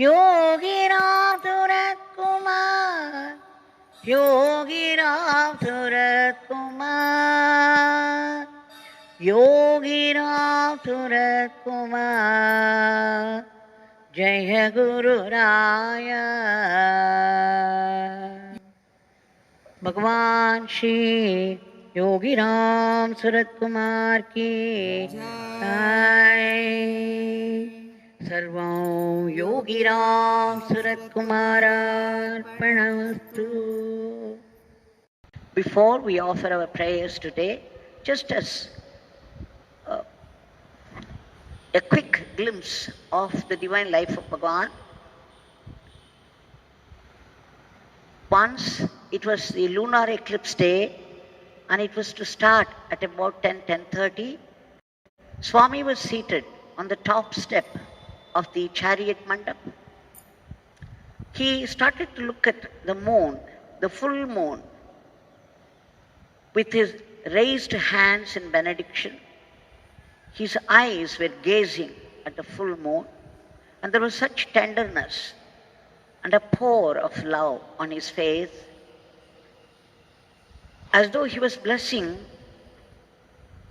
Yogi Ramsuratkumar, Yogi Ramsuratkumar, Yogi Ramsuratkumar, Jaya Guru Raya. Bhagwan Shri Yogi Ramsuratkumar ki jai. Sarvam Yogi Ramsuratkumar Arpanamastu. Before we offer our prayers today, just as a quick glimpse of the divine life of Bhagwan. Once it was the lunar eclipse day, and it was to start at about 10:30. Swami was seated on the top step of the chariot mandap. He started to look at the moon, the full moon, with his raised hands in benediction. His eyes were gazing at the full moon, and there was such tenderness and a pour of love on his face, as though he was blessing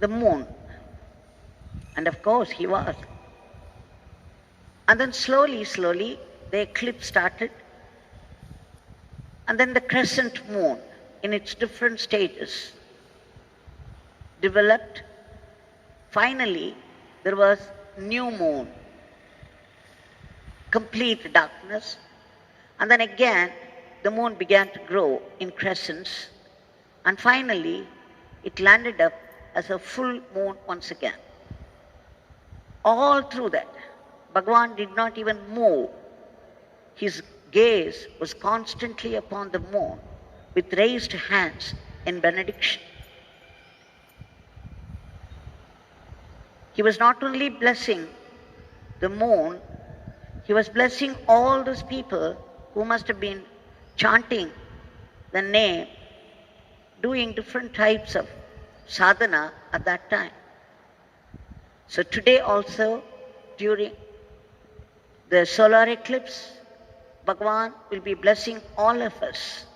the moon. And of course he was. And then slowly, the eclipse started, and then the crescent moon in its different stages developed. Finally, there was new moon, complete darkness, and then again the moon began to grow in crescents, and finally it landed up as a full moon once again. All through that, Bhagwan did not even move. His gaze was constantly upon the moon with raised hands in benediction. He was not only blessing the moon, he was blessing all those people who must have been chanting the name, doing different types of sadhana at that time. So today also, during the solar eclipse, Bhagwan will be blessing all of us.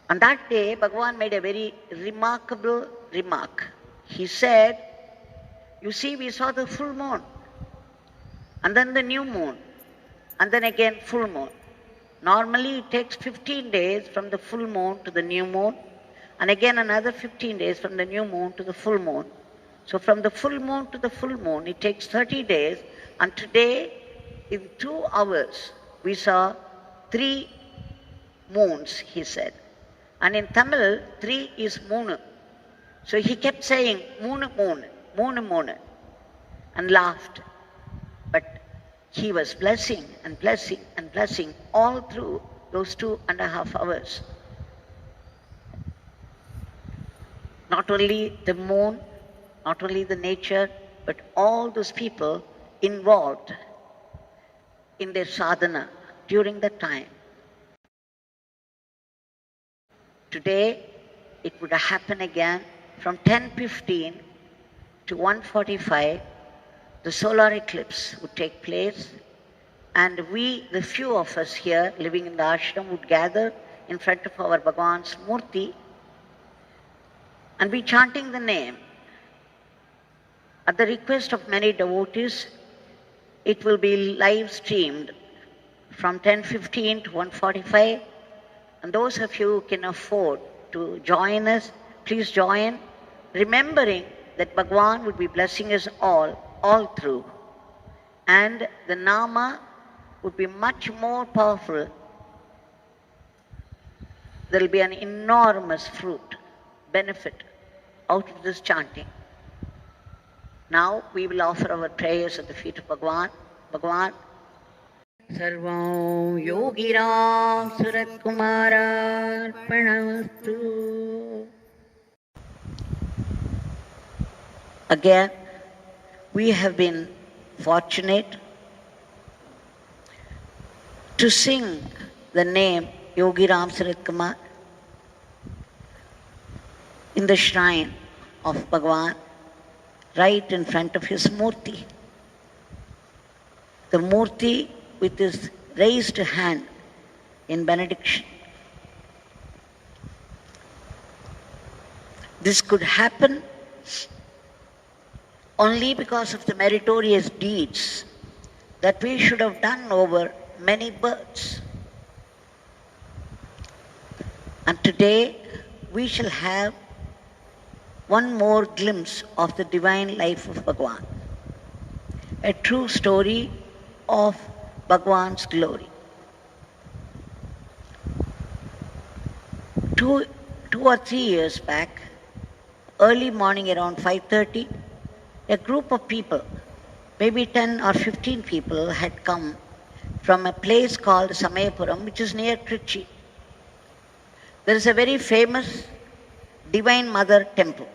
On that day, Bhagwan made a very remarkable remark. He said, you see, we saw the full moon, and then the new moon, and then again full moon. Normally it takes 15 days from the full moon to the new moon, and again another 15 days from the new moon to the full moon. So from the full moon to the full moon, it takes 30 days, and today, in 2 hours, we saw 3 moons, he said. And in Tamil, 3 is moon. So he kept saying, moon, moon, moon, moon, and laughed. But he was blessing and blessing and blessing all through those 2.5 hours. Not only the moon, not only the nature, but all those people involved in their sadhana during that time. Today, it would happen again from 10:15 to 1:45. The solar eclipse would take place, and we, the few of us here living in the ashram, would gather in front of our Bhagwan's murti and be chanting the name. At the request of many devotees, it will be live streamed from 10:15 to 1:45, and those of you who can afford to join us, please join, remembering that Bhagwan would be blessing us all through. And the Nama would be much more powerful. There will be an enormous fruit, benefit out of this chanting. Now we will offer our prayers at the feet of Bhagwan. Bhagwan, Sarvam Yogi Ramsuratkumar Arpanamastu. Again, we have been fortunate to sing the name Yogi Ramsuratkumar in the shrine of Bhagwan, right in front of his murti. the Murti with his raised hand in benediction. This could happen only because of the meritorious deeds that we should have done over many births. And today we shall have one more glimpse of the divine life of Bhagwan, a true story of Bhagwan's glory. Two or 3 years back, early morning around 5:30, a group of people, maybe 10 or 15 people, had come from a place called Samayapuram, which is near Trichy. There is a very famous Divine Mother temple.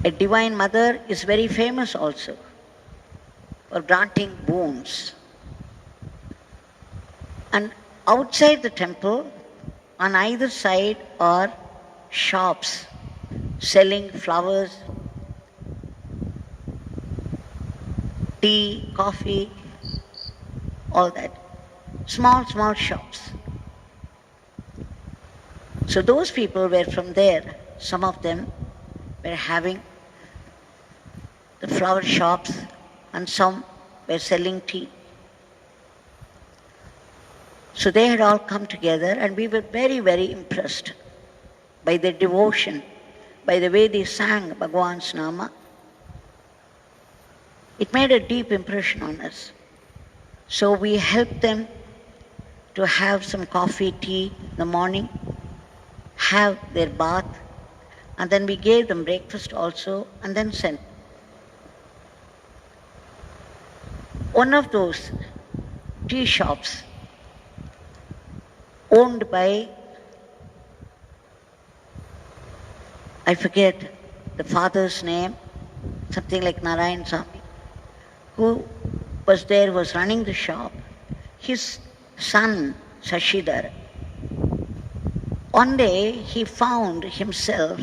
A Divine Mother is very famous also for granting boons. And outside the temple, on either side, are shops selling flowers, tea, coffee, all that. Small, small shops. So those people were from there. Some of them were having the flower shops and some were selling tea. So they had all come together and we were very, very impressed by their devotion, by the way they sang Bhagwan's Nama. It made a deep impression on us. So we helped them to have some coffee, tea in the morning, have their bath, and then we gave them breakfast also, and then sent. One of those tea shops owned by, I forget the father's name, something like Narayan Swami, who was there, was running the shop. His son, Sashidharan, one day he found himself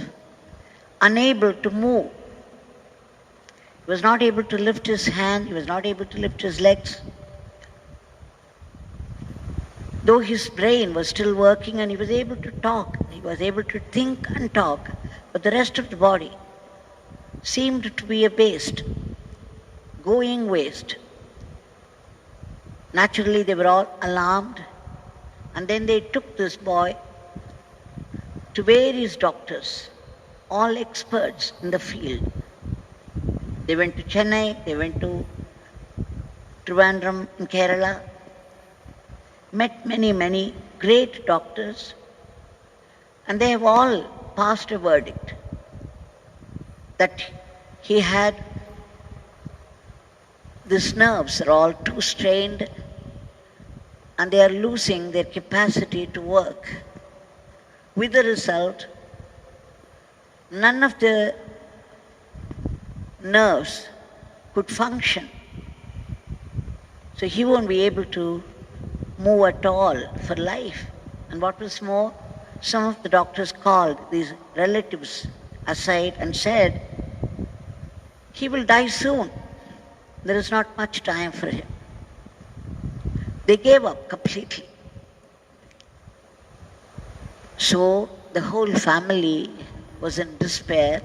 unable to move. He was not able to lift his hand, he was not able to lift his legs. Though his brain was still working and he was able to talk, he was able to think and talk, but the rest of the body seemed to be a waste, going waste. Naturally, they were all alarmed, and then they took this boy to various doctors, all experts in the field. They went to Chennai, they went to Tiruvannamalai in Kerala, met many, many great doctors, and they have all passed a verdict that he had, these nerves are all too strained and they are losing their capacity to work. With the result, none of the nerves could function. So he won't be able to move at all for life. And what was more, some of the doctors called these relatives aside and said, he will die soon. There is not much time for him. They gave up completely. So the whole family was in despair,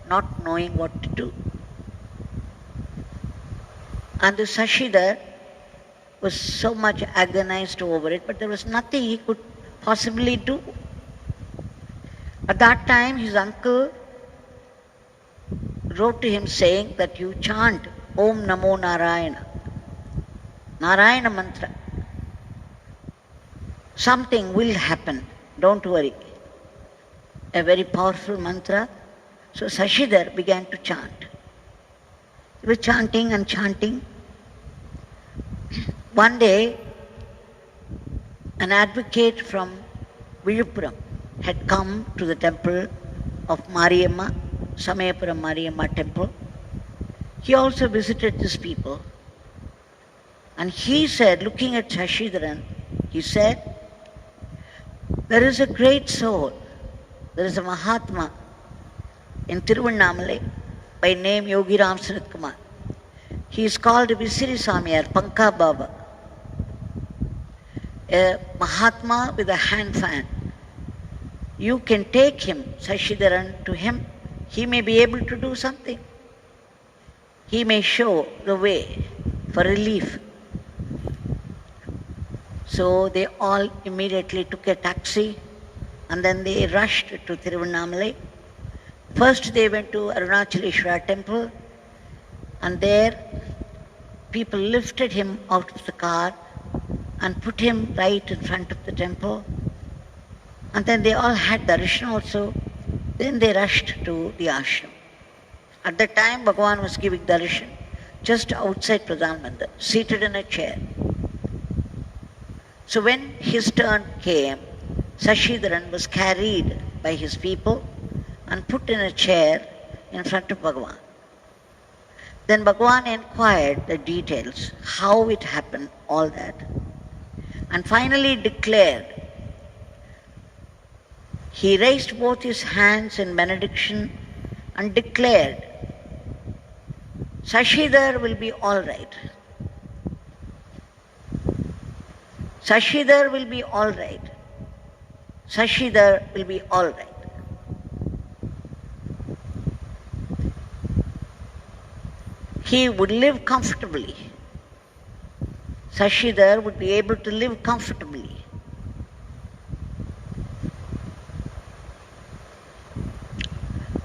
not knowing what to do. And the Sashidhar was so much agonized over it, but there was nothing he could possibly do. At that time, his uncle wrote to him saying that you chant Om Namo Narayana, Narayana mantra. Something will happen, don't worry. A very powerful mantra. So Sashidhar began to chant. He was chanting and chanting. One day, an advocate from Viluppuram had come to the temple of Mariamma, Samayapuram Mariamma temple. He also visited these people. And he said, looking at Sashidharan, he said, there is a great soul, there is a Mahatma in Tiruvannamalai by name Yogi Ramsuratkumar. He is called Visiri Swami or Panka Baba, a Mahatma with a hand fan. You can take him, Sashidharan, to him. He may be able to do something. He may show the way for relief. So they all immediately took a taxi and then they rushed to Tiruvannamalai. First they went to Arunachaleshwara temple, and there people lifted him out of the car and put him right in front of the temple. And then they all had darshan also. Then they rushed to the ashram. At that time, Bhagwan was giving darshan just outside Pradhan Mandir, seated in a chair. So when his turn came, Sashidharan was carried by his people and put in a chair in front of Bhagwan. Then Bhagwan inquired the details, how it happened, all that, and finally declared. He raised both his hands in benediction and declared, Sashidhar will be all right. Sashidhar will be all right. Sashidhar will be all right. He would live comfortably. Sashidhar would be able to live comfortably.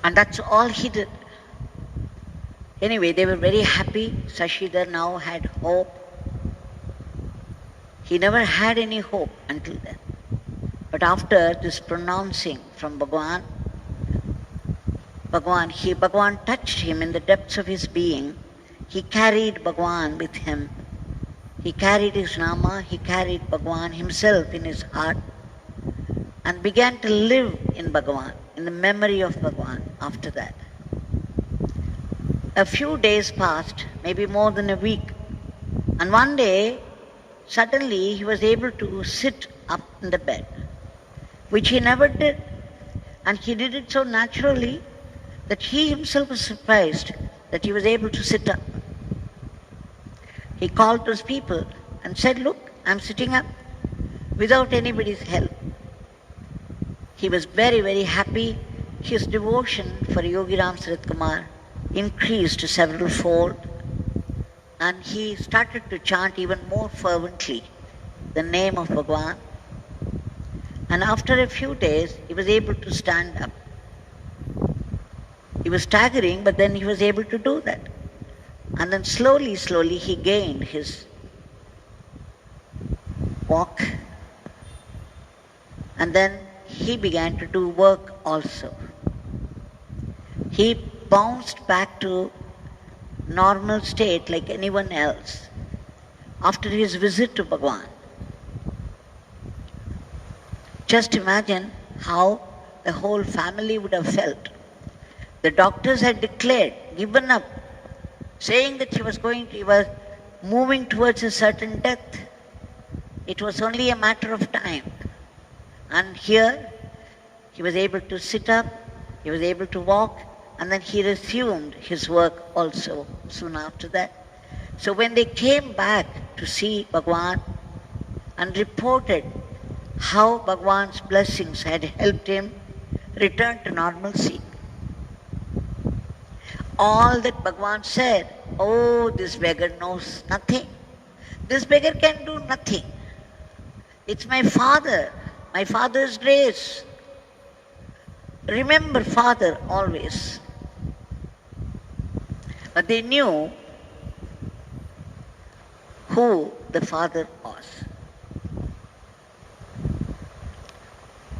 And that's all he did. Anyway, they were very happy. Sashidhar now had hope. He never had any hope until then. But after this pronouncing from Bhagwan, Bhagwan touched him in the depths of his being. He carried Bhagwan with him. He carried his Nama, he carried Bhagwan himself in his heart and began to live in Bhagwan, in the memory of Bhagwan after that. A few days passed, maybe more than a week, and one day, suddenly he was able to sit up in the bed, which he never did. And he did it so naturally that he himself was surprised that he was able to sit up. He called those people and said, look, I'm sitting up without anybody's help. He was very, very happy. His devotion for Yogi Ramsuratkumar increased several fold, and he started to chant even more fervently the name of Bhagwan. And after a few days, he was able to stand up. He was staggering, but then he was able to do that. And then slowly, slowly he gained his walk. And then he began to do work also. He bounced back to normal state like anyone else after his visit to Bhagwan. Just imagine how the whole family would have felt. The doctors had declared, given up, saying that he was moving towards a certain death. It was only a matter of time. And here, he was able to sit up, he was able to walk, and then he resumed his work also soon after that. So when they came back to see Bhagwan and reported how Bhagwan's blessings had helped him return to normalcy, all that Bhagwan said, oh, this beggar knows nothing. This beggar can do nothing. It's my father's grace. Remember Father always. But they knew who the Father was.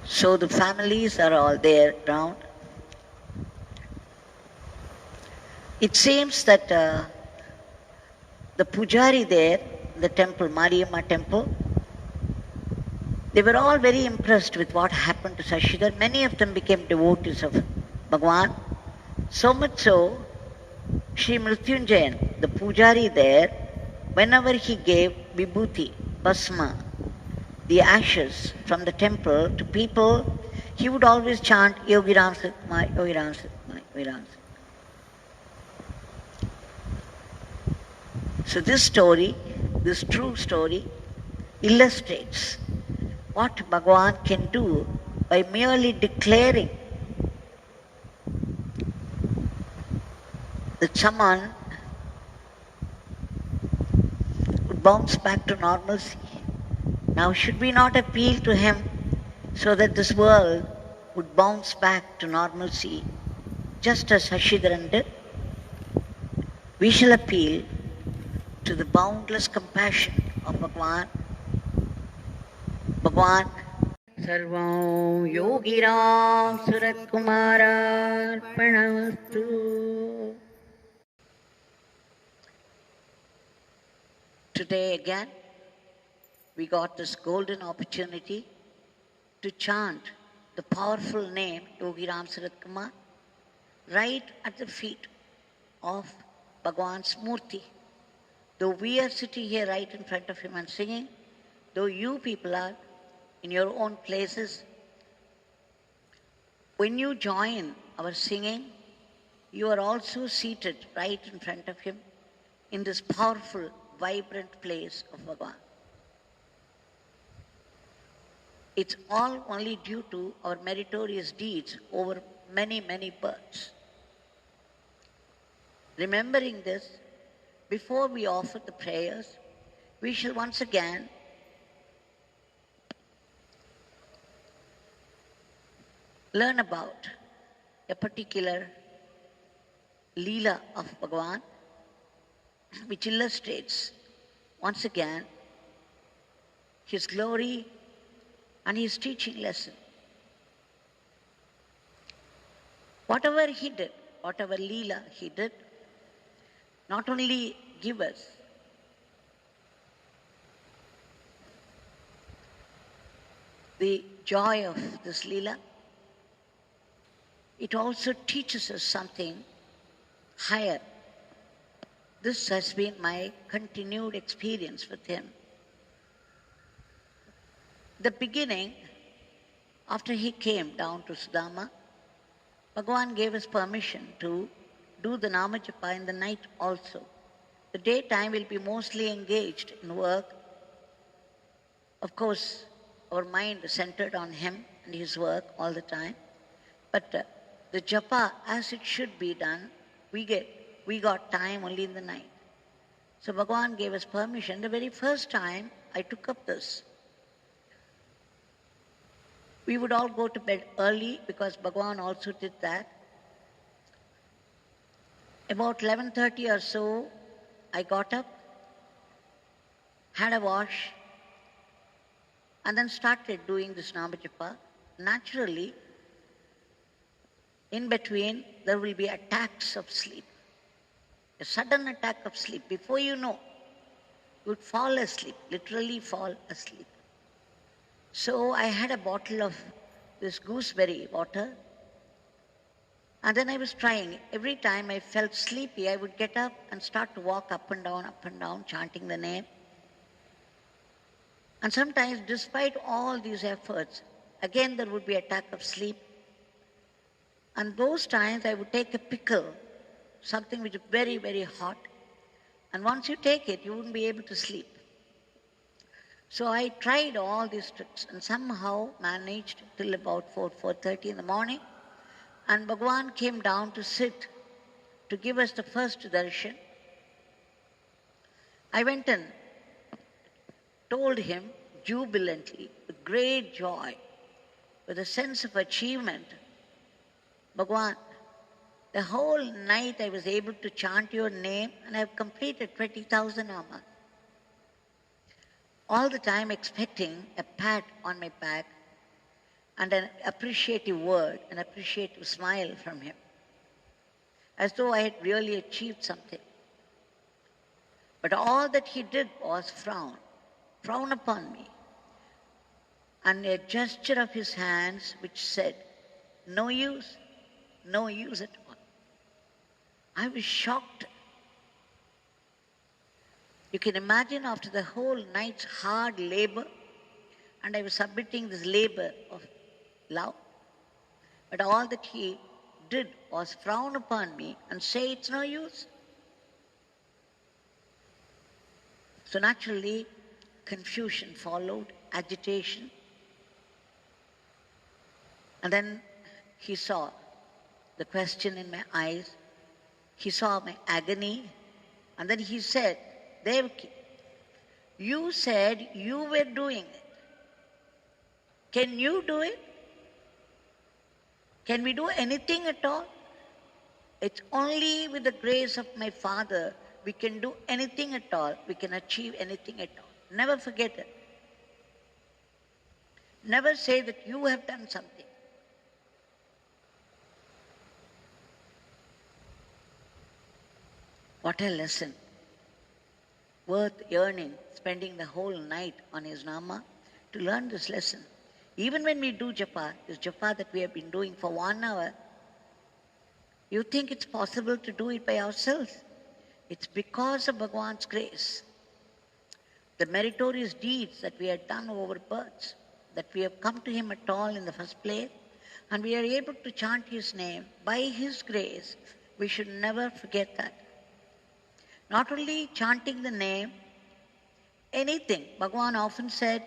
So the families are all there around. It seems that the pujari there, the temple, Mariamma temple, they were all very impressed with what happened to Sashidhar. Many of them became devotees of Bhagwan. So much so, Shri Mrityunjayan, the pujari there, whenever he gave vibhuti, basma, the ashes from the temple to people, he would always chant Yogi Ramsuratkumar, Yogi Ramsuratkumar, Yogi Ramsuratkumar. So this story, this true story, illustrates what Bhagwan can do by merely declaring that someone would bounce back to normalcy. Now, should we not appeal to him so that this world would bounce back to normalcy, just as Sashidharan did? We shall appeal to the boundless compassion of Bhagwan. Bhagwan, Sarvam Yogi Ramsuratkumar Arpanamastu. Today again, we got this golden opportunity to chant the powerful name Yogi Ramsuratkumar right at the feet of Bhagwan's Murti. Though we are sitting here right in front of him and singing, though you people are in your own places, when you join our singing, you are also seated right in front of him in this powerful, vibrant place of Bhagwan. It's all only due to our meritorious deeds over many, many births. Remembering this, before we offer the prayers, we shall once again learn about a particular Leela of Bhagwan, which illustrates once again his glory and his teaching lesson. Whatever he did, whatever Leela he did, not only give us the joy of this Leela, it also teaches us something higher. This has been my continued experience with him. The beginning, after he came down to Sudama, Bhagwan gave us permission to do the Nama Japa in the night also. The daytime will be mostly engaged in work. Of course, our mind is centered on him and his work all the time. But the japa, as it should be done, we got time only in the night. So Bhagwan gave us permission. The very first time I took up this, we would all go to bed early because Bhagwan also did that. About 11:30 or so, I got up, had a wash, and then started doing this Nama Japa. Naturally, in between, there will be attacks of sleep. A sudden attack of sleep. Before you know, you would fall asleep, literally fall asleep. So I had a bottle of this gooseberry water, and then I was trying. Every time I felt sleepy, I would get up and start to walk up and down, chanting the name. And sometimes, despite all these efforts, again there would be attack of sleep. And those times I would take a pickle, something which is very, very hot. And once you take it, you wouldn't be able to sleep. So I tried all these tricks and somehow managed till about 4:30 in the morning. And Bhagwan came down to sit, to give us the first darshan. I went and told him jubilantly, with great joy, with a sense of achievement, Bhagwan, the whole night I was able to chant your name and I have completed 20,000 namas. All the time expecting a pat on my back and an appreciative word, an appreciative smile from him, as though I had really achieved something. But all that he did was frown upon me, and a gesture of his hands which said, no use at all. I was shocked. You can imagine after the whole night's hard labor, and I was submitting this labor of love, but all that he did was frown upon me and say it's no use. So naturally, confusion followed, agitation. And then he saw the question in my eyes. He saw my agony. And then he said, Devaki, you said you were doing it. Can you do it? Can we do anything at all? It's only with the grace of my Father we can do anything at all. We can achieve anything at all. Never forget it. Never say that you have done something. What a lesson. Worth yearning, spending the whole night on his Nama to learn this lesson. Even when we do japa, this japa that we have been doing for 1 hour, you think it's possible to do it by ourselves. It's because of Bhagwan's grace. The meritorious deeds that we have done over births, that we have come to him at all in the first place, and we are able to chant his name by his grace. We should never forget that. Not only chanting the name, anything. Bhagwan often said,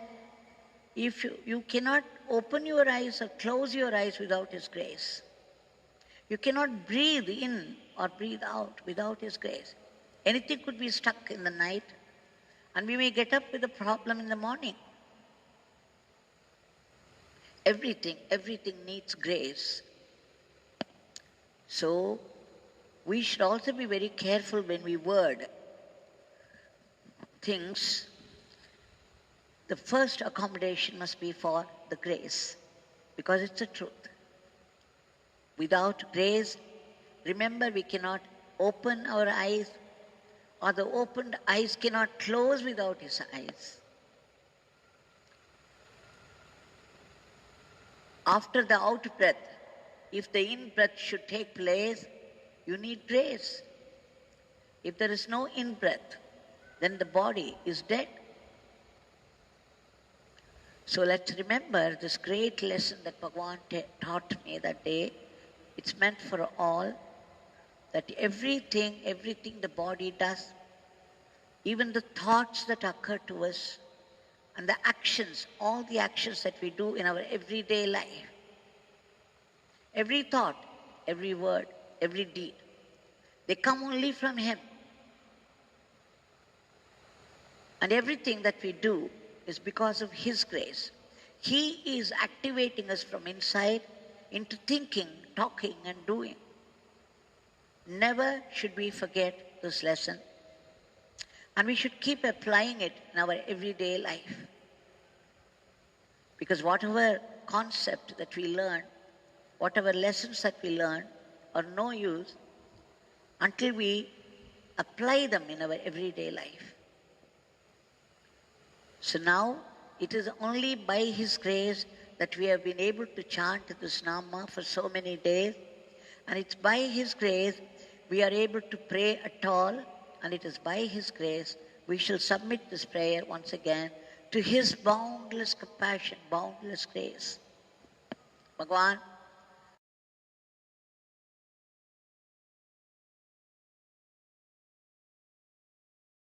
if you cannot open your eyes or close your eyes without his grace. You cannot breathe in or breathe out without his grace. Anything could be stuck in the night, and we may get up with a problem in the morning. Everything needs grace. So, we should also be very careful when we word things. The first accommodation must be for the grace, because it's the truth. Without grace, remember, we cannot open our eyes, or the opened eyes cannot close without his eyes. After the out breath, if the in breath should take place, you need grace. If there is no in breath, then the body is dead. So let's remember this great lesson that Bhagwan taught me that day. It's meant for all, that everything the body does, even the thoughts that occur to us, and the actions, all the actions that we do in our everyday life, every thought, every word, every deed, they come only from him. And everything that we do is because of his grace. He is activating us from inside into thinking, talking and doing. Never should we forget this lesson. And we should keep applying it in our everyday life. Because whatever concept that we learn, whatever lessons that we learn are no use until we apply them in our everyday life. So now, it is only by his grace that we have been able to chant this Nama for so many days. And it's by his grace we are able to pray at all. And it is by his grace we shall submit this prayer once again to his boundless compassion, boundless grace. Bhagwan,